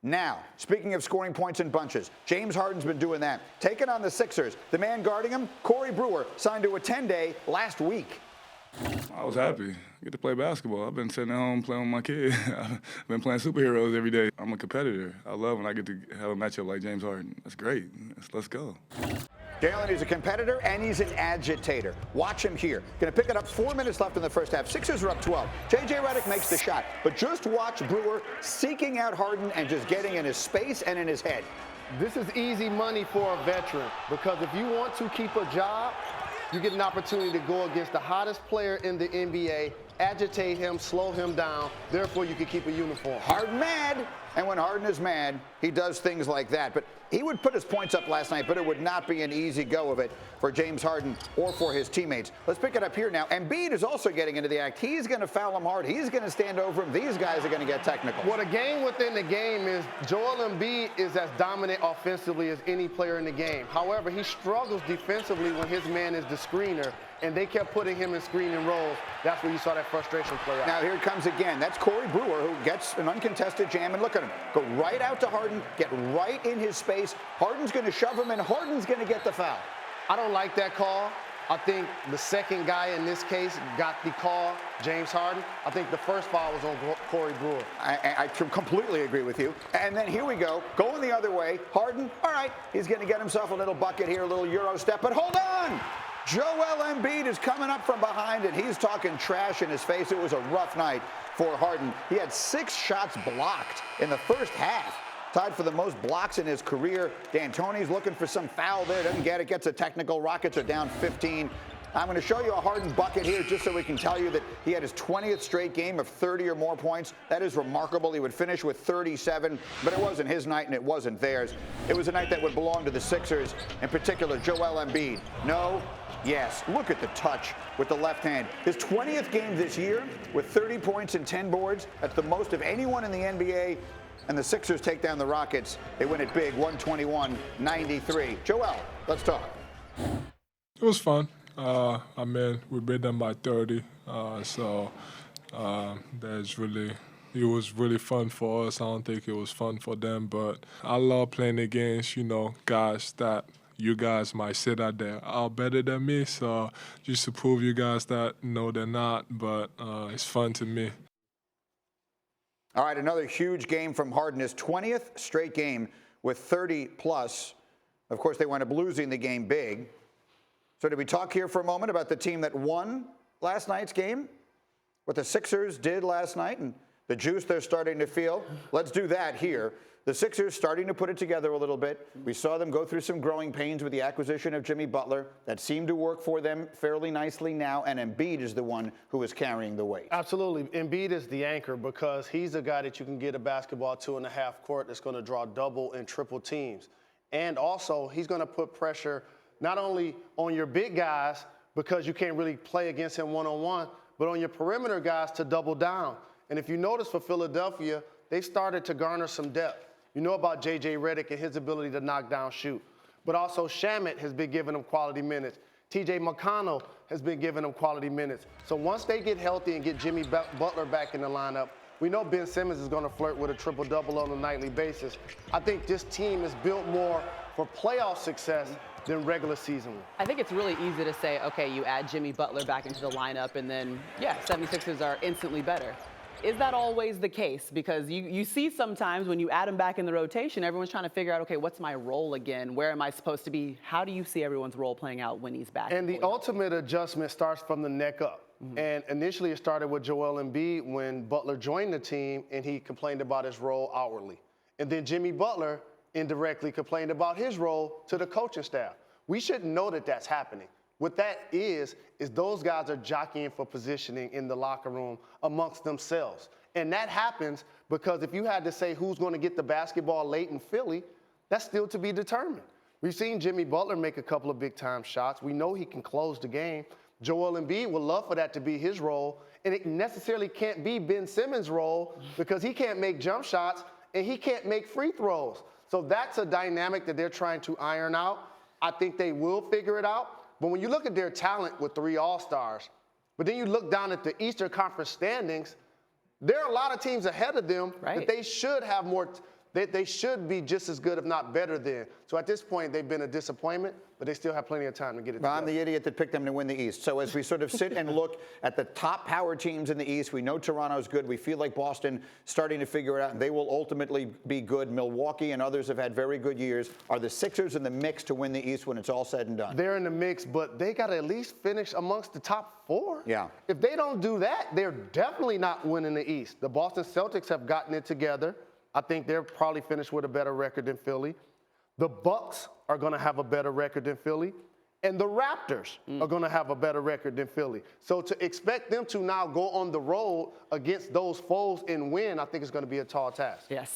Now, speaking of scoring points in bunches, James Harden's been doing that. Taking on the Sixers, the man guarding him, Corey Brewer, signed to a 10-day last week. I was happy. Get to play basketball. I've been sitting at home playing with my kid. I've been playing superheroes every day. I'm a competitor. I love when I get to have a matchup like James Harden. That's great. Let's go. Jalen is a competitor and he's an agitator. Watch him here. Going to pick it up 4 minutes left in the first half. Sixers are up 12. J.J. Redick makes the shot. But just watch Brewer seeking out Harden and just getting in his space and in his head. This is easy money for a veteran because if you want to keep a job, you get an opportunity to go against the hottest player in the NBA, agitate him, slow him down. Therefore, you can keep a uniform. Harden mad. And when Harden is mad, he does things like that. But he would put his points up last night, but it would not be an easy go of it for James Harden or for his teammates. Let's pick it up here now. Embiid is also getting into the act. He's going to foul him hard. He's going to stand over him. These guys are going to get technical. Well, the game within the game is Joel Embiid is as dominant offensively as any player in the game. However, he struggles defensively when his man is the screener, and they kept putting him in screening roles. That's where you saw that frustration play out. Now here it comes again. That's Corey Brewer, who gets an uncontested jam, and look at him. Go right out to Harden, get right in his space. Harden's going to shove him, and Harden's going to get the foul. I don't like that call. I think the second guy in this case got the call, James Harden. I think the first foul was on Corey Brewer. I completely agree with you. And then here we go, going the other way. Harden, all right, he's going to get himself a little bucket here, a little Euro step, but hold on! Joel Embiid is coming up from behind, and he's talking trash in his face. It was a rough night for Harden. He had 6 shots blocked in the first half. Tied for the most blocks in his career. D'Antoni's looking for some foul there. Doesn't get it. Gets a technical. Rockets are down 15. I'm going to show you a Harden bucket here just so we can tell you that he had his 20th straight game of 30 or more points. That is remarkable. He would finish with 37, but it wasn't his night and it wasn't theirs. It was a night that would belong to the Sixers, in particular Joel Embiid. No, yes. Look at the touch with the left hand. His 20th game this year with 30 points and 10 boards. That's the most of anyone in the NBA. And the Sixers take down the Rockets. They win it big, 121-93. Joel, let's talk. It was fun. We beat them by 30. It was really fun for us. I don't think it was fun for them, but I love playing against, guys that you guys might say that they are better than me. So just to prove you guys that, no, they're not, but it's fun to me. All right, another huge game from Harden, his 20th straight game with 30-plus. Of course, they wound up losing the game big. So did we talk here for a moment about the team that won last night's game? What the Sixers did last night and the juice they're starting to feel? Let's do that here. The Sixers starting to put it together a little bit. We saw them go through some growing pains with the acquisition of Jimmy Butler. That seemed to work for them fairly nicely now, and Embiid is the one who is carrying the weight. Absolutely. Embiid is the anchor because he's a guy that you can get a basketball 2.5 court that's going to draw double and triple teams. And also, he's going to put pressure not only on your big guys because you can't really play against him one-on-one, but on your perimeter guys to double down. And if you notice for Philadelphia, they started to garner some depth. You know about J.J. Redick and his ability to knock down shoot. But also Shamet has been giving him quality minutes. T.J. McConnell has been giving him quality minutes. So once they get healthy and get Jimmy Butler back in the lineup, we know Ben Simmons is going to flirt with a triple-double on a nightly basis. I think this team is built more for playoff success than regular season. I think it's really easy to say, okay, you add Jimmy Butler back into the lineup and then, 76ers are instantly better. Is that always the case? Because you see sometimes when you add him back in the rotation, everyone's trying to figure out, okay, what's my role again? Where am I supposed to be? How do you see everyone's role playing out when he's back? And the ultimate adjustment starts from the neck up. Mm-hmm. And initially it started with Joel Embiid when Butler joined the team and he complained about his role outwardly. And then Jimmy Butler indirectly complained about his role to the coaching staff. We should know that that's happening. What that is those guys are jockeying for positioning in the locker room amongst themselves. And that happens because if you had to say who's going to get the basketball late in Philly, that's still to be determined. We've seen Jimmy Butler make a couple of big-time shots. We know he can close the game. Joel Embiid would love for that to be his role, and it necessarily can't be Ben Simmons' role because he can't make jump shots and he can't make free throws. So that's a dynamic that they're trying to iron out. I think they will figure it out. But when you look at their talent with 3 All-Stars, but then you look down at the Eastern Conference standings, there are a lot of teams ahead of them that they should have more they should be just as good, if not better than. So at this point, they've been a disappointment, but they still have plenty of time to get it Well, together. I'm the idiot that picked them to win the East. So as we sort of sit and look at the top power teams in the East, we know Toronto's good. We feel like Boston starting to figure it out, and they will ultimately be good. Milwaukee and others have had very good years. Are the Sixers in the mix to win the East when it's all said and done? They're in the mix, but they got to at least finish amongst the top 4. Yeah. If they don't do that, they're definitely not winning the East. The Boston Celtics have gotten it together. I think they're probably finished with a better record than Philly. The Bucks are going to have a better record than Philly. And the Raptors are going to have a better record than Philly. So to expect them to now go on the road against those foes and win, I think is going to be a tall task. Yes.